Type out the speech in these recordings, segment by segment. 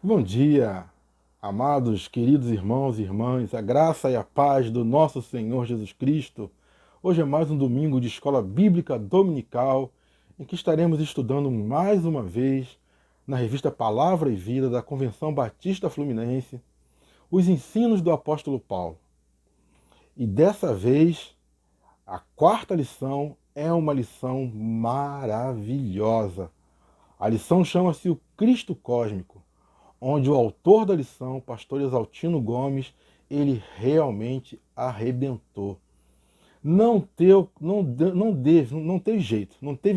Bom dia, amados, queridos irmãos e irmãs, a graça e a paz do nosso Senhor Jesus Cristo. Hoje é mais um domingo de escola bíblica dominical, em que estaremos estudando mais uma vez, na revista Palavra e Vida da Convenção Batista Fluminense, os ensinos do apóstolo Paulo. E dessa vez, a quarta lição é uma lição maravilhosa. A lição chama-se o Cristo Cósmico, onde o autor da lição, pastor Exaltino Gomes, ele realmente arrebentou. Não teve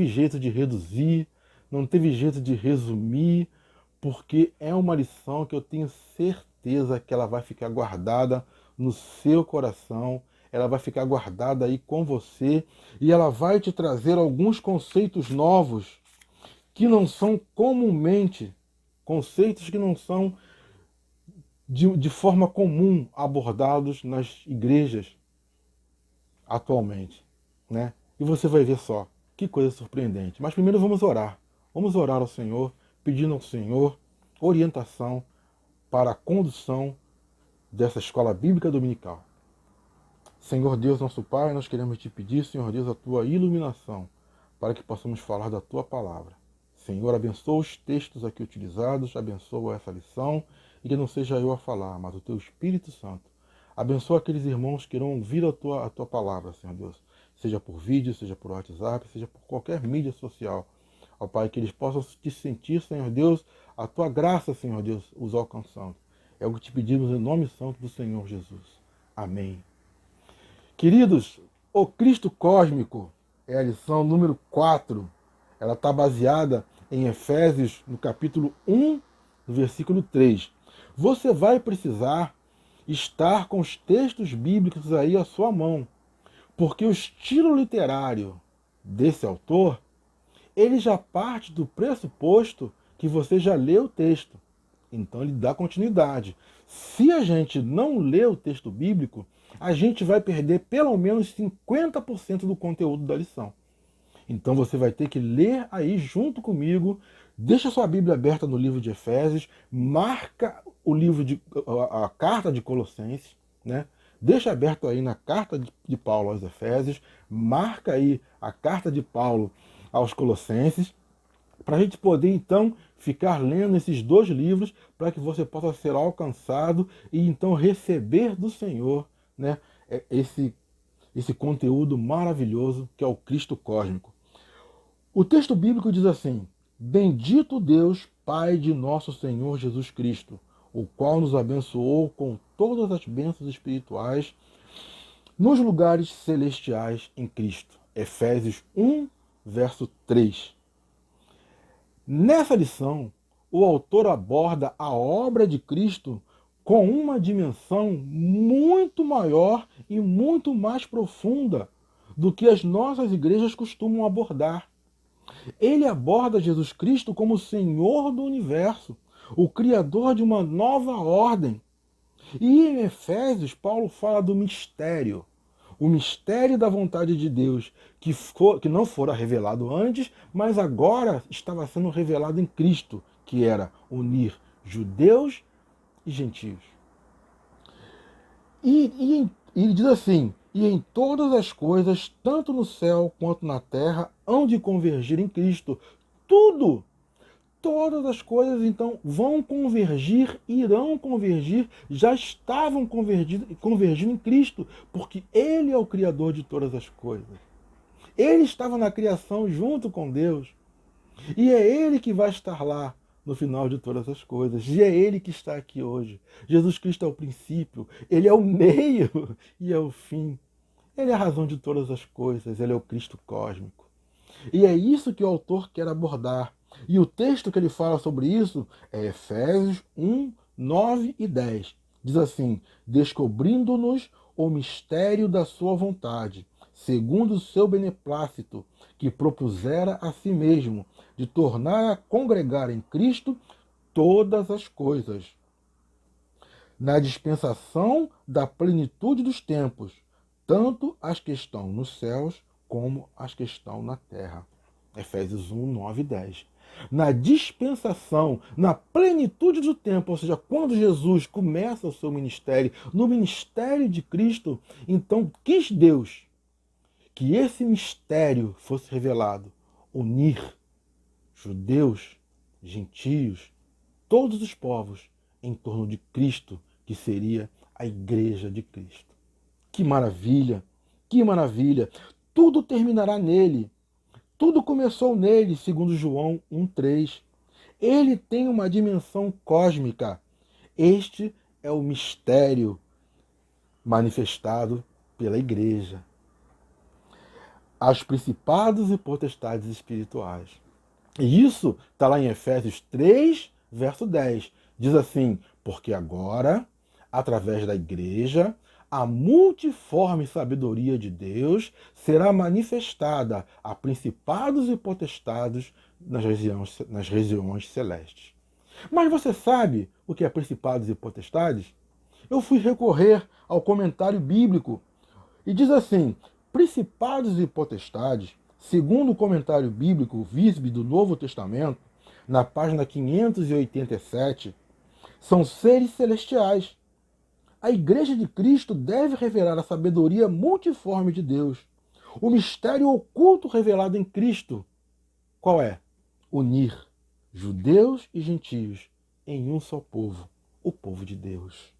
jeito de reduzir, não teve jeito de resumir, porque é uma lição que eu tenho certeza que ela vai ficar guardada no seu coração, ela vai ficar guardada aí com você e ela vai te trazer alguns conceitos novos que não são comumente, conceitos que não são de forma comum abordados nas igrejas atualmente, né? E você vai ver só, que coisa surpreendente. Mas primeiro vamos orar. Vamos orar ao Senhor, pedindo ao Senhor orientação para a condução dessa escola bíblica dominical. Senhor Deus, nosso Pai, nós queremos te pedir, Senhor Deus, a tua iluminação para que possamos falar da tua palavra. Senhor, abençoa os textos aqui utilizados, abençoa essa lição, e que não seja eu a falar, mas o teu Espírito Santo. Abençoa aqueles irmãos que irão ouvir a tua palavra, Senhor Deus, seja por vídeo, seja por WhatsApp, seja por qualquer mídia social. Ó Pai, que eles possam te sentir, Senhor Deus, a tua graça, Senhor Deus, os alcançando. É o que te pedimos em nome santo do Senhor Jesus. Amém. Queridos, o Cristo Cósmico é a lição número 4. Ela está baseada em Efésios, no capítulo 1, no versículo 3. Você vai precisar estar com os textos bíblicos aí à sua mão, porque o estilo literário desse autor, ele já parte do pressuposto que você já leu o texto. Então ele dá continuidade. Se a gente não lê o texto bíblico, a gente vai perder pelo menos 50% do conteúdo da lição. Então você vai ter que ler aí junto comigo, deixa sua Bíblia aberta no livro de Efésios, marca o livro a carta de Colossenses, né? Deixa aberto aí na carta de Paulo aos Efésios, marca aí a carta de Paulo aos Colossenses, para a gente poder então ficar lendo esses dois livros, para que você possa ser alcançado e então receber do Senhor, né, esse conteúdo maravilhoso que é o Cristo Cósmico. O texto bíblico diz assim: Bendito Deus, Pai de nosso Senhor Jesus Cristo, o qual nos abençoou com todas as bênçãos espirituais nos lugares celestiais em Cristo. Efésios 1, verso 3. Nessa lição, o autor aborda a obra de Cristo com uma dimensão muito maior e muito mais profunda do que as nossas igrejas costumam abordar. Ele aborda Jesus Cristo como o Senhor do universo, o Criador de uma nova ordem. E em Efésios, Paulo fala do mistério. O mistério da vontade de Deus, que não fora revelado antes, mas agora estava sendo revelado em Cristo, que era unir judeus e gentios. E ele diz assim: e em todas as coisas, tanto no céu quanto na terra, hão de convergir em Cristo. Tudo, todas as coisas então vão convergir, irão convergir, já estavam convergindo em Cristo, porque Ele é o Criador de todas as coisas. Ele estava na criação junto com Deus. E é Ele que vai estar lá no final de todas as coisas. E é Ele que está aqui hoje. Jesus Cristo é o princípio, Ele é o meio e é o fim. Ele é a razão de todas as coisas, Ele é o Cristo cósmico. E é isso que o autor quer abordar. E o texto que ele fala sobre isso é Efésios 1, 9 e 10. Diz assim: descobrindo-nos o mistério da sua vontade, segundo o seu beneplácito, que propusera a si mesmo, de tornar a congregar em Cristo todas as coisas, na dispensação da plenitude dos tempos, tanto as que estão nos céus como as que estão na terra. Efésios 1, 9 e 10. Na dispensação, na plenitude do tempo, ou seja, quando Jesus começa o seu ministério, no ministério de Cristo, então quis Deus que esse mistério fosse revelado, unir judeus, gentios, todos os povos em torno de Cristo, que seria a igreja de Cristo. Que maravilha! Que maravilha! Tudo terminará nele. Tudo começou nele, segundo João 1,3. Ele tem uma dimensão cósmica. Este é o mistério manifestado pela igreja. Aos principados e potestades espirituais. E isso está lá em Efésios 3, verso 10. Diz assim: porque agora, através da igreja, a multiforme sabedoria de Deus será manifestada a principados e potestados nas regiões celestes. Mas você sabe o que é principados e potestades? Eu fui recorrer ao comentário bíblico e diz assim: principados e potestades, segundo o comentário bíblico Visby do Novo Testamento, na página 587, são seres celestiais. A Igreja de Cristo deve revelar a sabedoria multiforme de Deus, o mistério oculto revelado em Cristo. Qual é? Unir judeus e gentios em um só povo, o povo de Deus.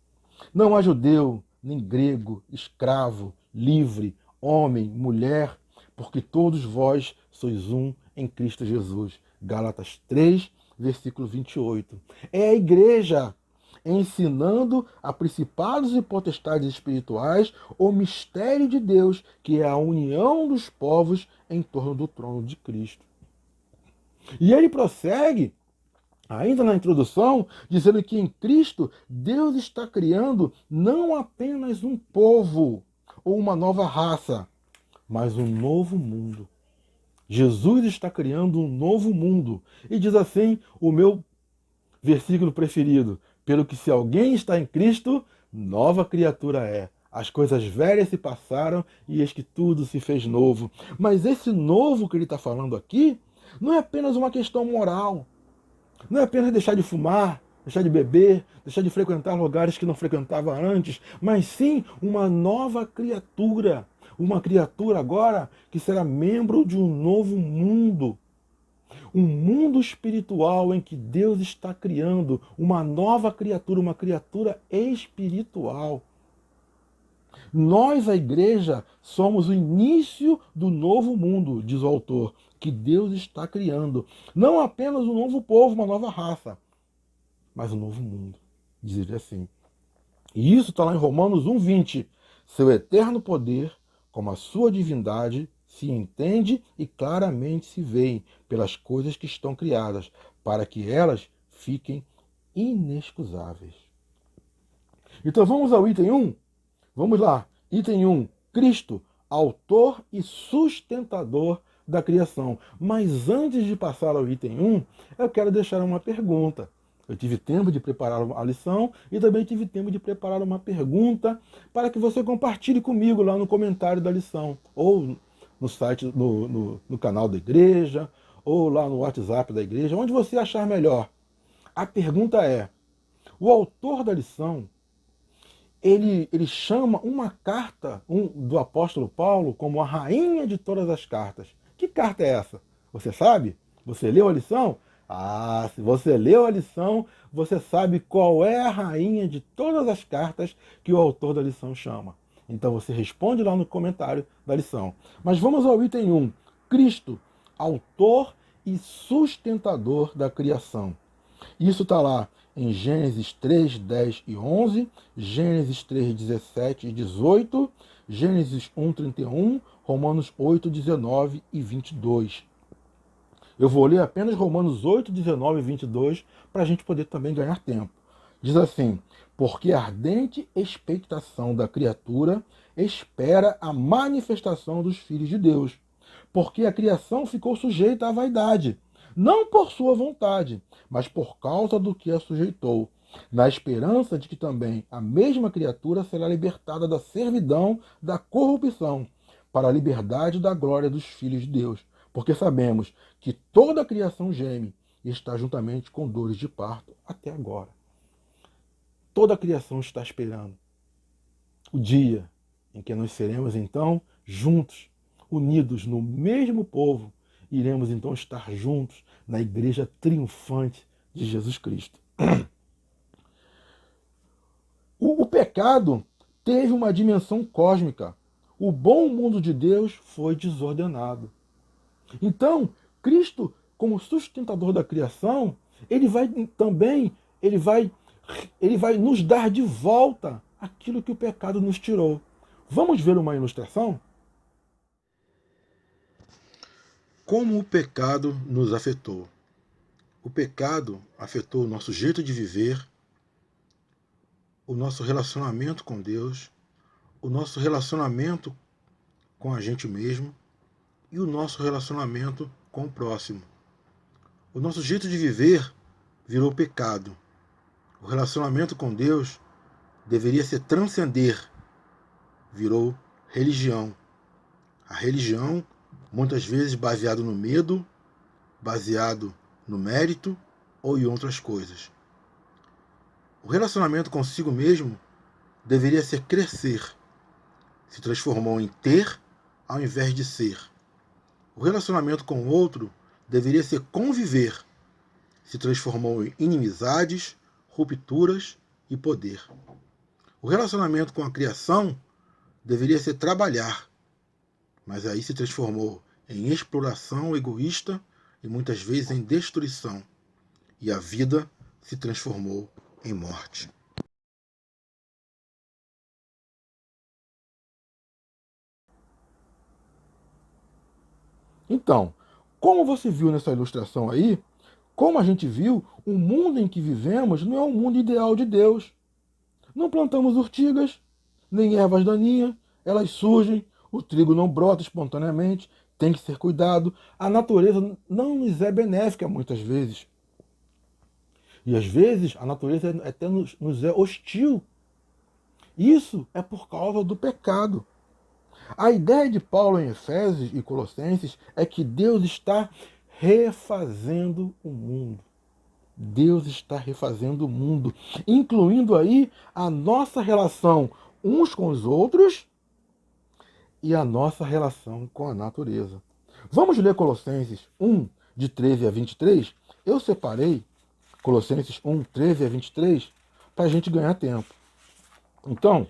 Não há judeu, nem grego, escravo, livre, homem, mulher, porque todos vós sois um em Cristo Jesus. Gálatas 3, versículo 28. É a igreja ensinando a principados e potestades espirituais o mistério de Deus, que é a união dos povos em torno do trono de Cristo. E ele prossegue, ainda na introdução, dizendo que em Cristo Deus está criando não apenas um povo ou uma nova raça, mas um novo mundo. Jesus está criando um novo mundo. E diz assim o meu versículo preferido: pelo que se alguém está em Cristo, nova criatura é. As coisas velhas se passaram e eis que tudo se fez novo. Mas esse novo que ele está falando aqui não é apenas uma questão moral. Não é apenas deixar de fumar, deixar de beber, deixar de frequentar lugares que não frequentava antes, mas sim uma nova criatura. Uma criatura agora que será membro de um novo mundo. Um mundo espiritual em que Deus está criando uma nova criatura, uma criatura espiritual. Nós, a igreja, somos o início do novo mundo, diz o autor, que Deus está criando. Não apenas um novo povo, uma nova raça, mas um novo mundo, diz ele assim. E isso está lá em Romanos 1,20. Seu eterno poder, como a sua divindade, se entende e claramente se vê pelas coisas que estão criadas, para que elas fiquem inexcusáveis. Então vamos ao item 1? Vamos lá. Item 1. Cristo, autor e sustentador da criação. Mas antes de passar ao item 1, eu quero deixar uma pergunta. Eu tive tempo de preparar a lição e também tive tempo de preparar uma pergunta para que você compartilhe comigo lá no comentário da lição, ou no site, no canal da igreja, ou lá no WhatsApp da igreja, onde você achar melhor. A pergunta é: o autor da lição, ele chama uma carta do apóstolo Paulo como a rainha de todas as cartas. Que carta é essa? Você sabe? Você leu a lição? Ah, se você leu a lição, você sabe qual é a rainha de todas as cartas que o autor da lição chama. Então você responde lá no comentário da lição. Mas vamos ao item 1. Cristo, autor e sustentador da criação. Isso está lá em Gênesis 3, 10 e 11, Gênesis 3, 17 e 18, Gênesis 1, 31, Romanos 8, 19 e 22. Eu vou ler apenas Romanos 8, 19 e 22 para a gente poder também ganhar tempo. Diz assim: porque a ardente expectação da criatura espera a manifestação dos filhos de Deus, porque a criação ficou sujeita à vaidade, não por sua vontade, mas por causa do que a sujeitou, na esperança de que também a mesma criatura será libertada da servidão da corrupção, para a liberdade da glória dos filhos de Deus. Porque sabemos que toda a criação geme e está juntamente com dores de parto até agora. Toda a criação está esperando o dia em que nós seremos então juntos, unidos no mesmo povo, iremos então estar juntos na igreja triunfante de Jesus Cristo. O pecado teve uma dimensão cósmica. O bom mundo de Deus foi desordenado. Então, Cristo, como sustentador da criação, ele vai também, ele vai nos dar de volta aquilo que o pecado nos tirou. Vamos ver uma ilustração? Como o pecado nos afetou. O pecado afetou o nosso jeito de viver, o nosso relacionamento com Deus, o nosso relacionamento com a gente mesmo e o nosso relacionamento com o próximo. O nosso jeito de viver virou pecado. O relacionamento com Deus deveria ser transcender, virou religião. A religião, muitas vezes baseado no medo, baseado no mérito ou em outras coisas. O relacionamento consigo mesmo deveria ser crescer. Se transformou em ter ao invés de ser. O relacionamento com o outro deveria ser conviver. Se transformou em inimizades, rupturas e poder. O relacionamento com a criação deveria ser trabalhar, mas aí se transformou em exploração egoísta e muitas vezes em destruição. E a vida se transformou em morte. Então, como você viu nessa ilustração aí, como a gente viu, o mundo em que vivemos não é o mundo ideal de Deus. Não plantamos urtigas, nem ervas daninhas, elas surgem, o trigo não brota espontaneamente, tem que ser cuidado. A natureza não nos é benéfica muitas vezes. E às vezes a natureza até nos é hostil. Isso é por causa do pecado. A ideia de Paulo em Efésios e Colossenses é que Deus está refazendo o mundo. Deus está refazendo o mundo, incluindo aí a nossa relação uns com os outros e a nossa relação com a natureza. Vamos ler Colossenses 1, de 13 a 23? Eu separei Colossenses 1, 13 a 23 para a gente ganhar tempo. Então,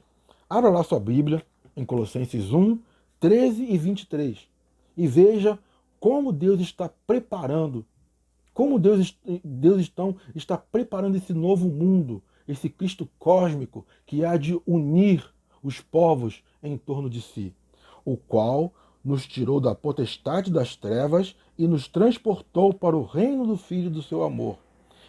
abra lá sua Bíblia em Colossenses 1, 13 e 23 e veja como Deus está preparando, como Deus está preparando esse novo mundo, esse Cristo cósmico que há de unir os povos em torno de si, o qual nos tirou da potestade das trevas e nos transportou para o reino do Filho do seu amor,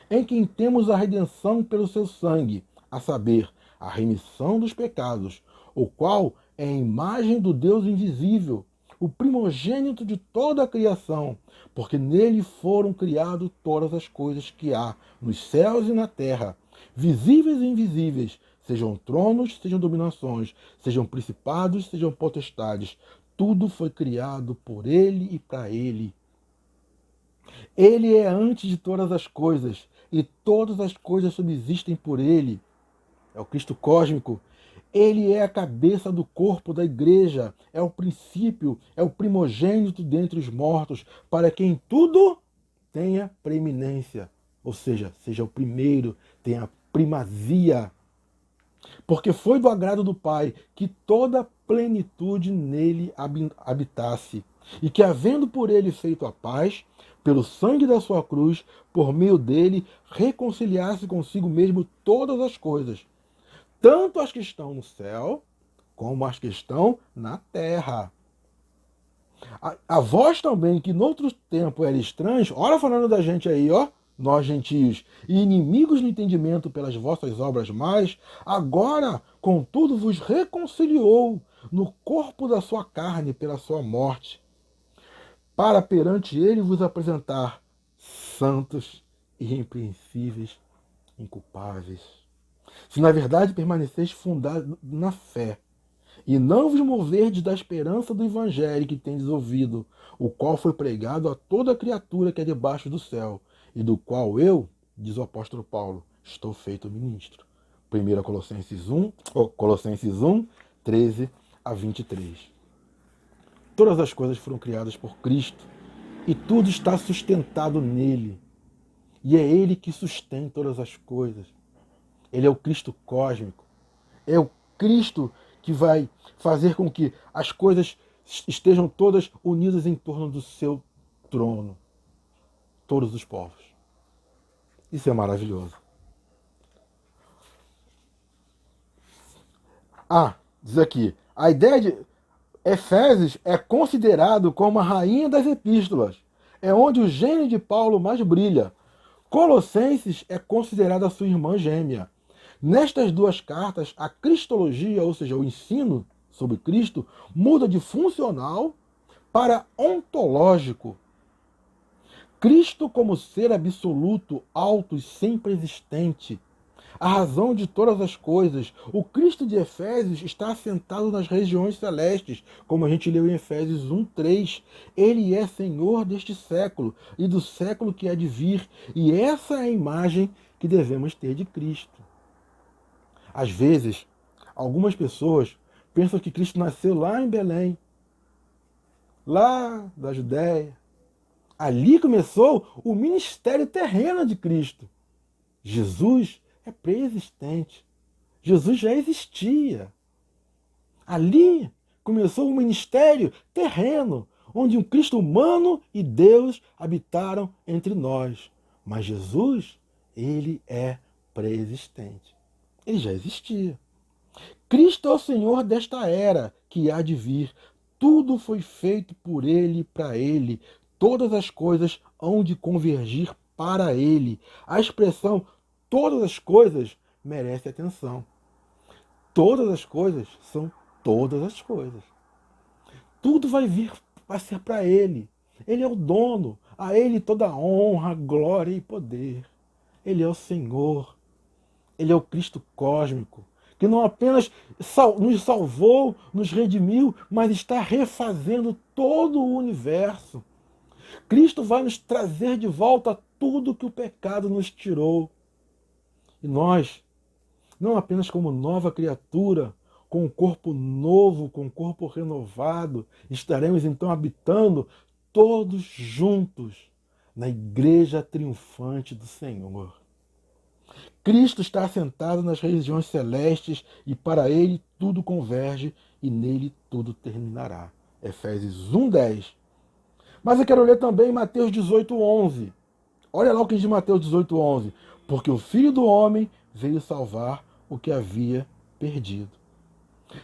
em quem temos a redenção pelo seu sangue, a saber, a remissão dos pecados, o qual é a imagem do Deus invisível, o primogênito de toda a criação, porque nele foram criadas todas as coisas que há nos céus e na terra, visíveis e invisíveis, sejam tronos, sejam dominações, sejam principados, sejam potestades. Tudo foi criado por ele e para ele. Ele é antes de todas as coisas, e todas as coisas subsistem por ele. É o Cristo cósmico. Ele é a cabeça do corpo da igreja, é o princípio, é o primogênito dentre os mortos, para que em tudo tenha preeminência, ou seja o primeiro, tenha primazia. Porque foi do agrado do Pai que toda a plenitude nele habitasse, e que, havendo por ele feito a paz, pelo sangue da sua cruz, por meio dele, reconciliasse consigo mesmo todas as coisas, tanto as que estão no céu, como as que estão na terra. A vós também, que noutro tempo era estranhos, ora falando da gente aí, ó, nós gentios, e inimigos no entendimento pelas vossas obras mais, agora, contudo, vos reconciliou no corpo da sua carne pela sua morte, para perante ele vos apresentar santos, irrepreensíveis, inculpáveis. Se na verdade permaneceis fundados na fé, e não vos moverdes da esperança do evangelho que tendes ouvido, o qual foi pregado a toda criatura que é debaixo do céu, e do qual eu, diz o apóstolo Paulo, estou feito ministro. 1 Colossenses 1, 13 a 23. Todas as coisas foram criadas por Cristo e tudo está sustentado nele. E é ele que sustém todas as coisas. Ele é o Cristo cósmico. É o Cristo que vai fazer com que as coisas estejam todas unidas em torno do seu trono. Todos os povos. Isso é maravilhoso. Diz aqui, a ideia de Efésios é considerado como a rainha das epístolas. É onde o gênio de Paulo mais brilha. Colossenses é considerada sua irmã gêmea. Nestas duas cartas, a cristologia, ou seja, o ensino sobre Cristo, muda de funcional para ontológico. Cristo como ser absoluto, alto e sempre existente, a razão de todas as coisas. O Cristo de Efésios está assentado nas regiões celestes, como a gente leu em Efésios 1:3. Ele é Senhor deste século e do século que há de vir, e essa é a imagem que devemos ter de Cristo. Às vezes, algumas pessoas pensam que Cristo nasceu lá em Belém, lá da Judéia. Ali começou o ministério terreno de Cristo. Jesus é pré-existente. Jesus já existia. Ali começou o ministério terreno, onde um Cristo humano e Deus habitaram entre nós. Mas Jesus, ele é pré-existente. Ele já existia. Cristo é o Senhor desta era que há de vir. Tudo foi feito por ele e para ele. Todas as coisas hão de convergir para ele. A expressão todas as coisas merece atenção. Todas as coisas são todas as coisas. Tudo vai ser para ele. Ele é o dono. A ele toda a honra, glória e poder. Ele é o Senhor. Ele é o Cristo cósmico, que não apenas nos salvou, nos redimiu, mas está refazendo todo o universo. Cristo vai nos trazer de volta tudo que o pecado nos tirou. E nós, não apenas como nova criatura, com um corpo novo, com um corpo renovado, estaremos então habitando todos juntos na igreja triunfante do Senhor. Cristo está assentado nas regiões celestes e para ele tudo converge e nele tudo terminará. Efésios 1:10. Mas eu quero ler também Mateus 18:11. Olha lá o que diz Mateus 18:11. Porque o Filho do Homem veio salvar o que havia perdido.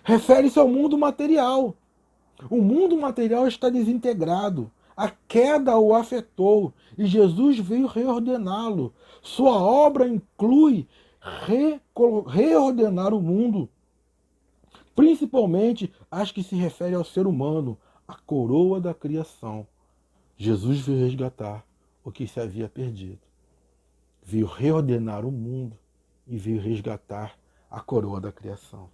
Refere-se ao mundo material. O mundo material está desintegrado. A queda o afetou e Jesus veio reordená-lo. Sua obra inclui reordenar o mundo, principalmente as que se referem ao ser humano, a coroa da criação. Jesus veio resgatar o que se havia perdido. Veio reordenar o mundo e veio resgatar a coroa da criação.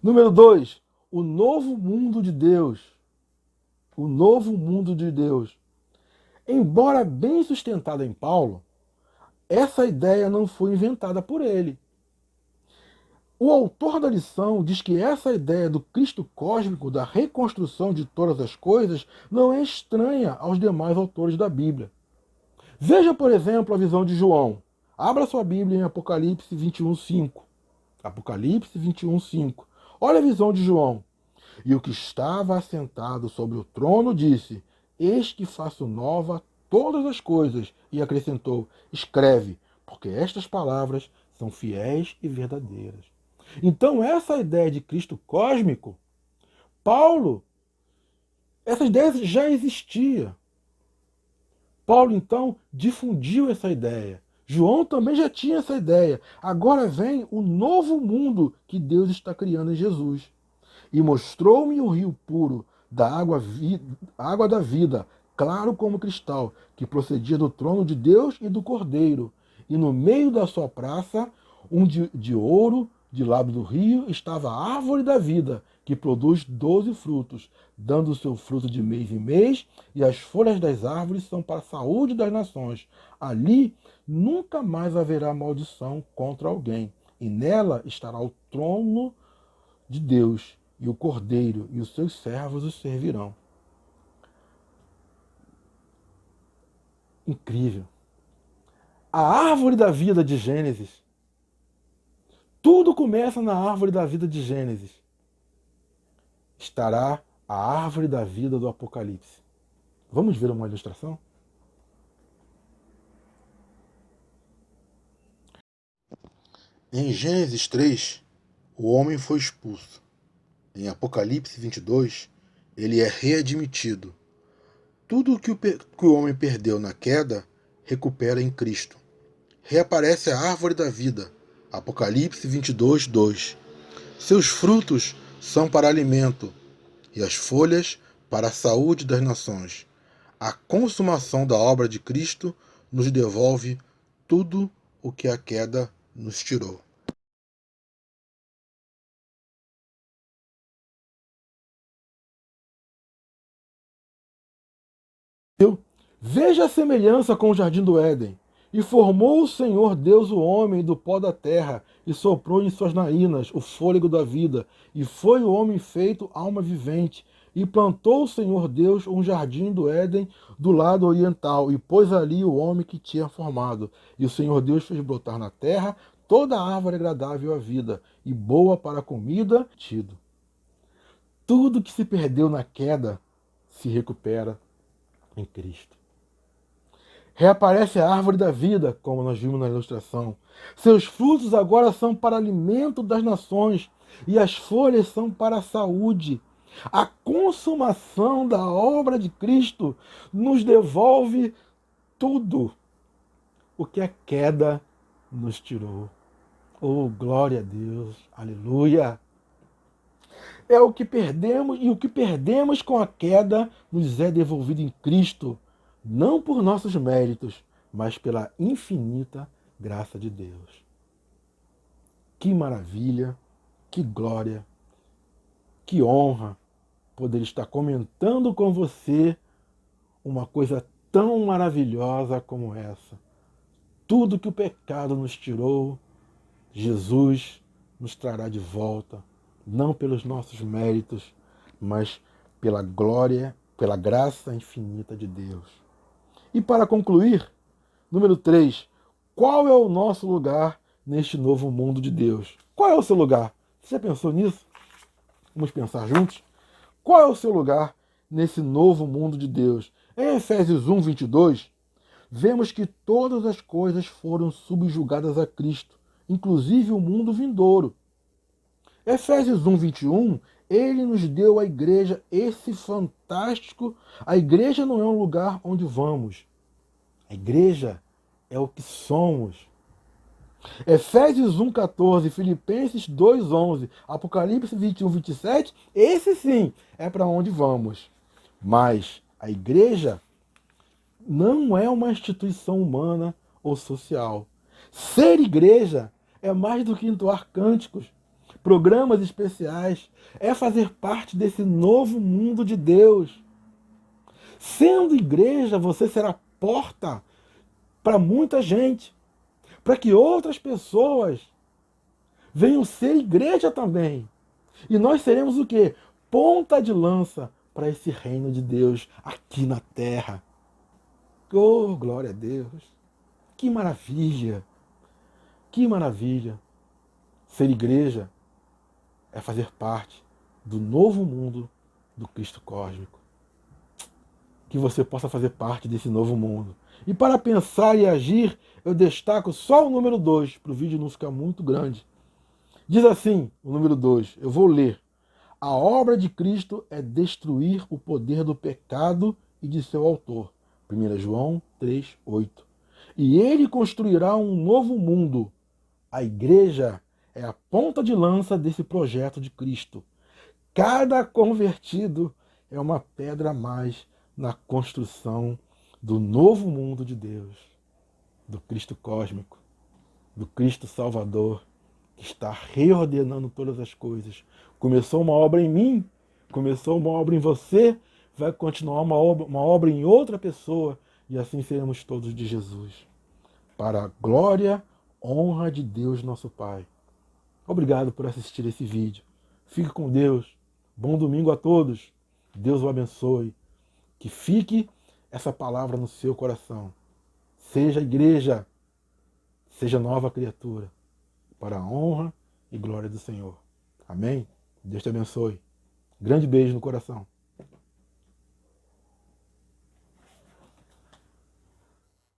Número 2, o novo mundo de Deus. O novo mundo de Deus. Embora bem sustentada em Paulo, essa ideia não foi inventada por ele. O autor da lição diz que essa ideia do Cristo cósmico, da reconstrução de todas as coisas, não é estranha aos demais autores da Bíblia. Veja, por exemplo, a visão de João. Abra sua Bíblia em Apocalipse 21:5. Apocalipse 21:5. Olha a visão de João. E o que estava assentado sobre o trono disse: Eis que faço nova todas as coisas. E acrescentou: Escreve, porque estas palavras são fiéis e verdadeiras. Então, essa ideia de Cristo cósmico, Paulo, essa ideia já existia. Paulo, então, difundiu essa ideia. João também já tinha essa ideia. Agora vem o novo mundo que Deus está criando em Jesus. E mostrou-me o rio puro da água da vida, claro como cristal, que procedia do trono de Deus e do Cordeiro. E no meio da sua praça, de ouro, de lado do rio, estava a árvore da vida, que produz 12 frutos, dando o seu fruto de mês em mês, e as folhas das árvores são para a saúde das nações. Ali nunca mais haverá maldição contra alguém, e nela estará o trono de Deus, e o Cordeiro, e os seus servos os servirão. Incrível. A árvore da vida de Gênesis. Tudo começa na árvore da vida de Gênesis. Estará a árvore da vida do Apocalipse. Vamos ver uma ilustração? Em Gênesis 3, o homem foi expulso. Em Apocalipse 22, ele é readmitido. Tudo que o homem perdeu na queda, recupera em Cristo. Reaparece a árvore da vida. Apocalipse 22, 2. Seus frutos são para alimento, e as folhas para a saúde das nações. A consumação da obra de Cristo nos devolve tudo o que a queda nos tirou. Veja a semelhança com o jardim do Éden. E formou o Senhor Deus o homem do pó da terra, e soprou em suas narinas o fôlego da vida, e foi o homem feito alma vivente. E plantou o Senhor Deus um jardim do Éden do lado oriental, e pôs ali o homem que tinha formado. E o Senhor Deus fez brotar na terra toda a árvore agradável à vida, e boa para a comida. Tudo que se perdeu na queda se recupera em Cristo. Reaparece a árvore da vida, como nós vimos na ilustração. Seus frutos agora são para alimento das nações, e as folhas são para a saúde. A consumação da obra de Cristo nos devolve tudo o que a queda nos tirou. Oh, glória a Deus, aleluia! É o que perdemos, e o que perdemos com a queda nos é devolvido em Cristo, não por nossos méritos, mas pela infinita graça de Deus. Que maravilha, que glória, que honra poder estar comentando com você uma coisa tão maravilhosa como essa. Tudo que o pecado nos tirou, Jesus nos trará de volta, não pelos nossos méritos, mas pela glória, pela graça infinita de Deus. E para concluir, número 3, qual é o nosso lugar neste novo mundo de Deus? Qual é o seu lugar? Você já pensou nisso? Vamos pensar juntos? Qual é o seu lugar nesse novo mundo de Deus? Em Efésios 1, 22, vemos que todas as coisas foram subjugadas a Cristo, inclusive o mundo vindouro. Efésios 1, 21, ele nos deu à igreja esse fantástico... A igreja não é um lugar onde vamos. A igreja é o que somos. Efésios 1, 14, Filipenses 2, 11, Apocalipse 21, 27, esse sim é para onde vamos. Mas a igreja não é uma instituição humana ou social. Ser igreja é mais do que entoar cânticos, programas especiais, é fazer parte desse novo mundo de Deus. Sendo igreja, você será porta para muita gente, para que outras pessoas venham ser igreja também. E nós seremos o quê? Ponta de lança para esse reino de Deus aqui na terra. Oh, glória a Deus! Que maravilha! Que maravilha! Ser igreja é fazer parte do novo mundo do Cristo cósmico. Que você possa fazer parte desse novo mundo. E para pensar e agir, eu destaco só o número 2, para o vídeo não ficar muito grande. Diz assim, o número 2, eu vou ler. A obra de Cristo é destruir o poder do pecado e de seu autor. 1 João 3, 8. E ele construirá um novo mundo. A igreja é a ponta de lança desse projeto de Cristo. Cada convertido é uma pedra a mais na construção do novo mundo de Deus, do Cristo cósmico, do Cristo Salvador, que está reordenando todas as coisas. Começou uma obra em mim, começou uma obra em você, vai continuar uma obra em outra pessoa, e assim seremos todos de Jesus. Para a glória, honra de Deus nosso Pai. Obrigado por assistir esse vídeo. Fique com Deus. Bom domingo a todos. Deus o abençoe. Que fique essa palavra no seu coração. Seja igreja, seja nova criatura, para a honra e glória do Senhor. Amém? Deus te abençoe. Grande beijo no coração.